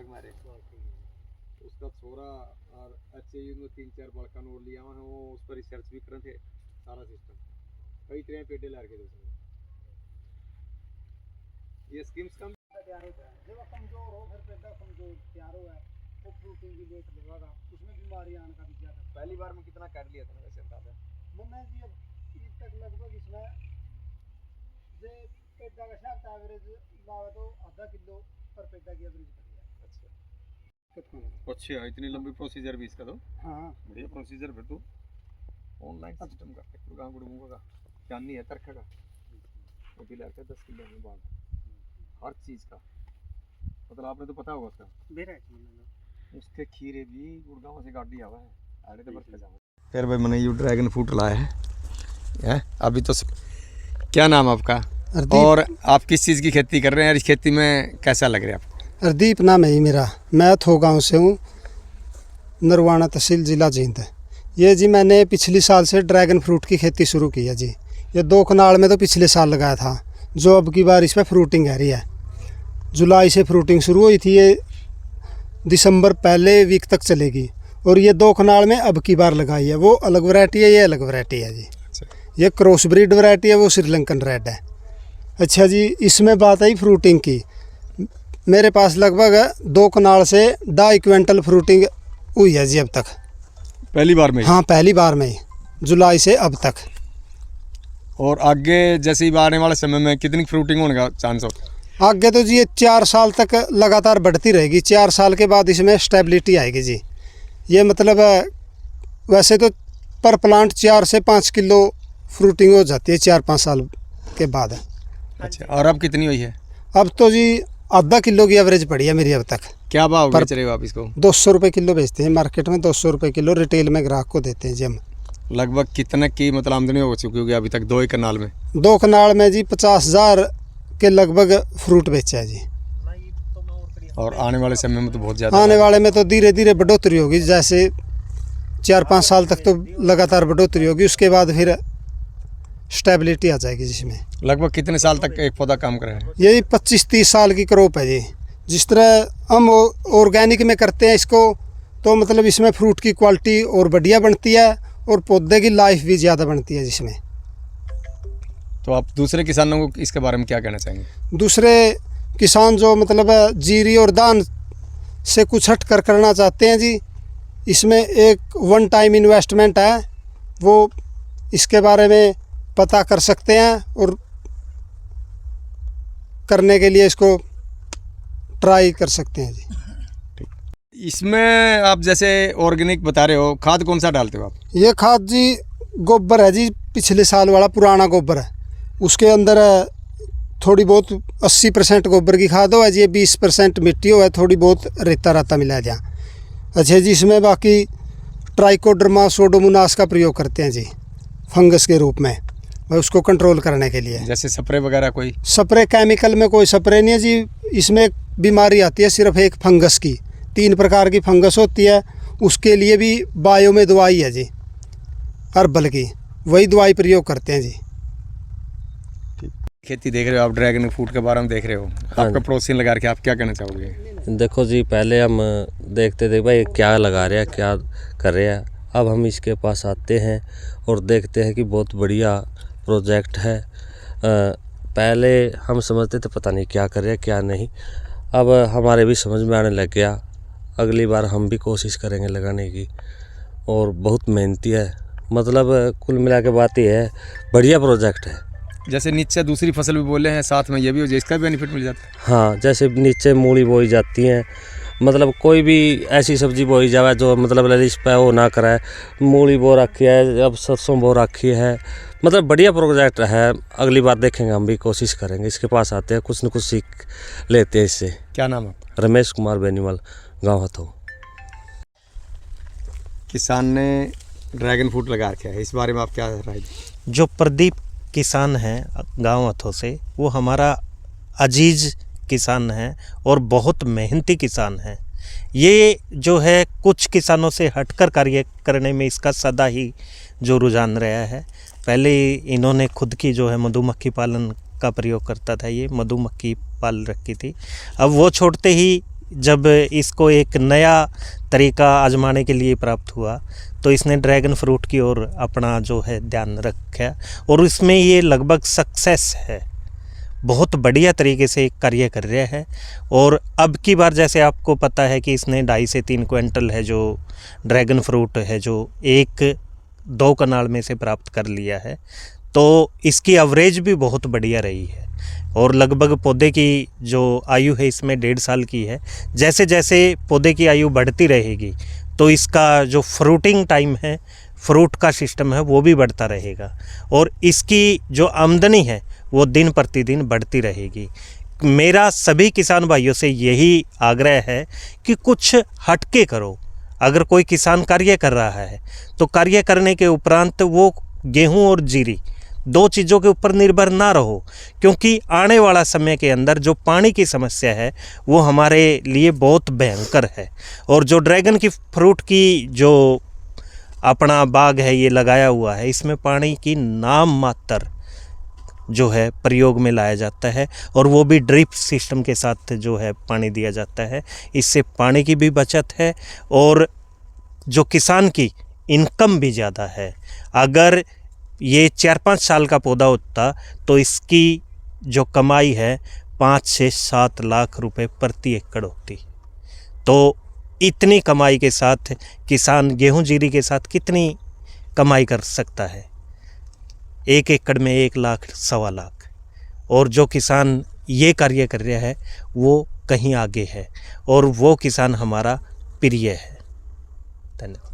मार्ग मारे उसका छोरा और अच्छे में 3-4 बड़का नोट लिया हुआ है वो उस पर रिसर्च भी कर थे सारा सिस्टम कई तरह पेटे ला के उसमें ये स्कीम्स कम तैयार होता है जब कमजोर हो फिर पेटा कमजोर तैयार हो है वो प्रोटीन भी लेट लेगा उसमें बीमारी आने का भी ज्यादा। पहली बार में कितना काट लिया था वैसे अंदाजा मैंने जी अब ईद तक लगभग इसमें जे पेटा का शायद एवरेज लावे तो आधा किलो पर पेटा की एवरेज पड़ी है। अच्छा इतनी लंबी प्रोसीजर भी इसका तो हाँ बढ़िया प्रोसीजर फिर तो ऑनलाइन सिस्टम का गाँव गुड़मुगा का जाननी है तरखा का वो भी लगता है 10 किलो में बाद हर चीज़ का मतलब आपने तो पता होगा उसका मेरा उसके खीरे भी गुड़गांव से गाड़ी आवा है आड़े तो बस का जावा फिर भाई मैंने यू ड्रैगन फ्रूट लाया है अभी तो क्या नाम आपका और आप किस चीज़ की खेती कर रहे हैं इस खेती में कैसा लग रहा है आपको? हरदीप नाम है मेरा, मैं थो गाँव से हूँ, नरवाना तहसील ज़िला जींद है। ये जी मैंने पिछले साल से ड्रैगन फ्रूट की खेती शुरू की है जी। ये 2 कनाल में तो पिछले साल लगाया था जो अब की बार इस पर फ्रूटिंग आ रही है। जुलाई से फ्रूटिंग शुरू हुई थी, ये दिसंबर पहले वीक तक चलेगी और ये 2 कनाल में अब की बार लगाई है। वो अलग वैरायटी है, ये अलग वैरायटी है जी। ये क्रॉस ब्रीड वैरायटी है, वो श्रीलंकन रेड है। अच्छा जी, इसमें बात आई फ्रूटिंग की। मेरे पास लगभग 2 कनाल से 2.5 क्विंटल फ्रूटिंग हुई है जी अब तक। पहली बार में? हाँ पहली बार में, जुलाई से अब तक। और आगे जैसे ही आने वाले समय में कितनी फ्रूटिंग होने का चांस होता है? आगे तो जी ये 4 साल तक लगातार बढ़ती रहेगी। 4 साल के बाद इसमें स्टेबिलिटी आएगी जी। ये मतलब वैसे तो पर प्लांट 4 से 5 किलो फ्रूटिंग हो जाती है 4-5 साल के बाद। अच्छा, और अब कितनी हुई है? अब तो जी आधा किलो की एवरेज पड़ी है मेरी अब तक। क्या भाव बेच रहे हो आप इसको? 200 रुपये किलो बेचते हैं मार्केट में, 200 रुपये किलो रिटेल में ग्राहक को देते हैं जी हम। लगभग कितने की मतलब आमदनी हो चुकी होगी अभी तक 2 कनाल में? 2 कनाल में जी 50,000 के लगभग फ्रूट बेचा है जी। और आने वाले समय में तो बहुत ज़्यादा आने वाले में तो धीरे धीरे बढ़ोतरी होगी, जैसे 4-5 साल तक तो लगातार बढ़ोतरी होगी, उसके बाद फिर स्टेबिलिटी आ जाएगी जिसमें। लगभग कितने साल तक एक पौधा काम कर रहा है? यही 25-30 साल की क्रॉप है जी। जिस तरह हम ऑर्गेनिक में करते हैं इसको तो मतलब इसमें फ्रूट की क्वालिटी और बढ़िया बनती है और पौधे की लाइफ भी ज़्यादा बनती है जिसमें। तो आप दूसरे किसानों को इसके बारे में क्या कहना चाहेंगे? दूसरे किसान जो मतलब जीरी और धान से कुछ हट कर करना चाहते हैं जी, इसमें एक 1 टाइम इन्वेस्टमेंट है, वो इसके बारे में पता कर सकते हैं और करने के लिए इसको ट्राई कर सकते हैं जी। इसमें आप जैसे ऑर्गेनिक बता रहे हो, खाद कौन सा डालते हो आप? ये खाद जी गोबर है जी, पिछले साल वाला पुराना गोबर है। उसके अंदर थोड़ी बहुत 80% गोबर की खाद हो है जी, 20% मिट्टी हो है, थोड़ी बहुत रेता राता मिला दिया। अच्छा जी, इसमें बाकी ट्राइकोडर्मा सोडोमोनास का प्रयोग करते हैं जी फंगस के रूप में, उसको कंट्रोल करने के लिए। जैसे स्प्रे वगैरह? कोई स्प्रे केमिकल में कोई स्प्रे नहीं है जी। इसमें एक बीमारी आती है सिर्फ एक फंगस की, 3 प्रकार की फंगस होती है, उसके लिए भी बायो में दवाई है जी, हर्बल की, वही दवाई प्रयोग करते हैं जी। खेती देख रहे हो आप, ड्रैगन फ्रूट के बारे में देख रहे हो, आपका प्रोत्साहन लगा के आप क्या कहना चाहोगे? देखो जी, पहले हम देखते थे भाई क्या लगा रहे हैं, क्या कर रहे हैं। अब हम इसके पास आते हैं और देखते हैं कि बहुत बढ़िया प्रोजेक्ट है। पहले हम समझते थे पता नहीं क्या कर रहे हैं क्या नहीं, अब हमारे भी समझ में आने लग गया। अगली बार हम भी कोशिश करेंगे लगाने की, और बहुत मेहनती है। मतलब कुल मिला के बात ये है, बढ़िया प्रोजेक्ट है। जैसे नीचे दूसरी फसल भी बोले हैं, साथ में ये भी हो जाए, इसका भी बेनिफिट मिल जाता है? हाँ, जैसे नीचे मूली बोई जाती हैं, मतलब कोई भी ऐसी सब्जी बोई जाए जो मतलब ललिश पे वो ना कराए। मूली बो रखी है, अब सरसों बो रखी है, मतलब बढ़िया प्रोजेक्ट है। अगली बार देखेंगे, हम भी कोशिश करेंगे, इसके पास आते हैं, कुछ न कुछ सीख लेते हैं इससे। क्या नाम है? रमेश कुमार बेनीवाल, गाँव हथो। किसान ने ड्रैगन फ्रूट लगा रखा है, इस बारे में आप क्या राय? जो प्रदीप किसान हैं गाँव हथो से, वो हमारा अजीज किसान है और बहुत मेहनती किसान है। ये जो है कुछ किसानों से हटकर कार्य करने में इसका सदा ही जो रुझान रहा है। पहले इन्होंने खुद की जो है मधुमक्खी पालन का प्रयोग करता था, ये मधुमक्खी पाल रखी थी। अब वो छोड़ते ही जब इसको एक नया तरीका आजमाने के लिए प्राप्त हुआ तो इसने ड्रैगन फ्रूट की ओर अपना जो है ध्यान रखा और इसमें ये लगभग सक्सेस है, बहुत बढ़िया तरीके से कार्य कर रहा है। और अब की बार जैसे आपको पता है कि इसने 2.5 से 3 क्विंटल है जो ड्रैगन फ्रूट है जो 1-2 कनाल में से प्राप्त कर लिया है, तो इसकी एवरेज भी बहुत बढ़िया रही है। और लगभग पौधे की जो आयु है इसमें 1.5 साल की है। जैसे जैसे पौधे की आयु बढ़ती रहेगी तो इसका जो फ्रूटिंग टाइम है, फ्रूट का सिस्टम है, वो भी बढ़ता रहेगा और इसकी जो आमदनी है वो दिन प्रतिदिन बढ़ती रहेगी। मेरा सभी किसान भाइयों से यही आग्रह है कि कुछ हटके करो। अगर कोई किसान कार्य कर रहा है तो कार्य करने के उपरांत वो गेहूं और जीरी 2 चीज़ों के ऊपर निर्भर ना रहो, क्योंकि आने वाला समय के अंदर जो पानी की समस्या है वो हमारे लिए बहुत भयंकर है। और जो ड्रैगन की फ्रूट की जो अपना बाग है ये लगाया हुआ है, इसमें पानी की नाम मात्र जो है प्रयोग में लाया जाता है और वो भी ड्रिप सिस्टम के साथ जो है पानी दिया जाता है। इससे पानी की भी बचत है और जो किसान की इनकम भी ज़्यादा है। अगर ये 4-5 साल का पौधा होता तो इसकी जो कमाई है 5 से 7 लाख रुपए प्रति एकड़ होती। तो इतनी कमाई के साथ किसान गेहूं जीरी के साथ कितनी कमाई कर सकता है? 1 एकड़ में 1 लाख 1.25 लाख। और जो किसान ये कार्य कर रहा है वो कहीं आगे है और वो किसान हमारा प्रिय है। धन्यवाद।